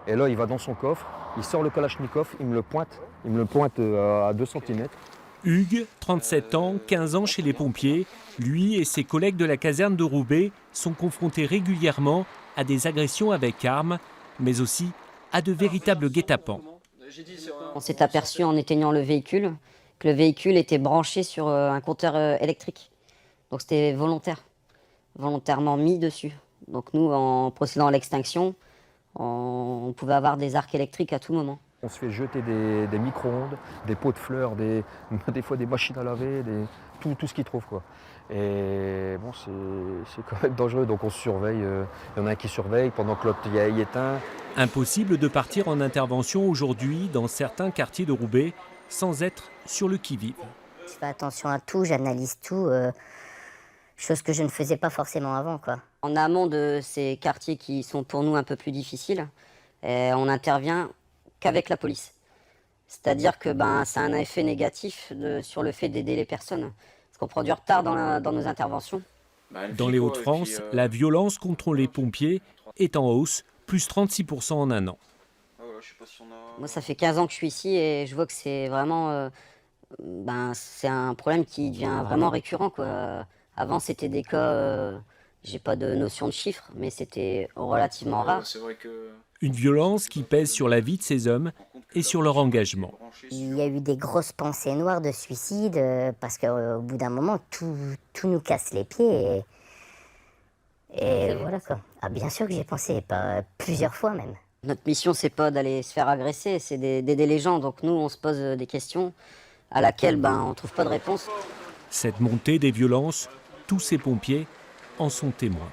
Et là, il va dans son coffre, il sort le Kalachnikov, il me le pointe à 2 cm. Hugues, 37 ans, 15 ans chez les pompiers, lui et ses collègues de la caserne de Roubaix sont confrontés régulièrement à des agressions avec armes, mais aussi à de véritables guet-apens. On s'est aperçu en éteignant le véhicule que le véhicule était branché sur un compteur électrique. Donc c'était volontairement mis dessus. Donc nous, en procédant à l'extinction, on pouvait avoir des arcs électriques à tout moment. On se fait jeter des micro-ondes, des pots de fleurs, des fois des machines à laver, tout ce qu'ils trouvent, quoi. Et bon, c'est quand même dangereux, donc on se surveille. Il y en a un qui surveille pendant que l'autre y éteint. Impossible de partir en intervention aujourd'hui dans certains quartiers de Roubaix sans être sur le qui-vive. Je fais attention à tout, j'analyse tout, chose que je ne faisais pas forcément avant, quoi. En amont de ces quartiers qui sont pour nous un peu plus difficiles, on intervient qu'avec la police. C'est-à-dire que ça a un effet négatif sur le fait d'aider les personnes. Parce qu'on prend du retard dans nos interventions. Dans les Hauts-de-France, la violence contre les pompiers est en hausse, plus 36% en un an. Moi, ça fait 15 ans que je suis ici et je vois que c'est vraiment... c'est un problème qui devient vraiment récurrent, quoi. Avant, c'était des cas... j'ai pas de notion de chiffres, mais c'était relativement rare. Une violence qui pèse sur la vie de ces hommes et sur leur engagement. Il y a eu des grosses pensées noires de suicide parce qu'au bout d'un moment, tout nous casse les pieds. Et voilà, quoi. Ah, bien sûr que j'ai pensé, pas plusieurs fois même. Notre mission, c'est pas d'aller se faire agresser, c'est d'aider les gens. Donc nous, on se pose des questions à laquelle on trouve pas de réponse. Cette montée des violences, tous ces pompiers en sont témoins.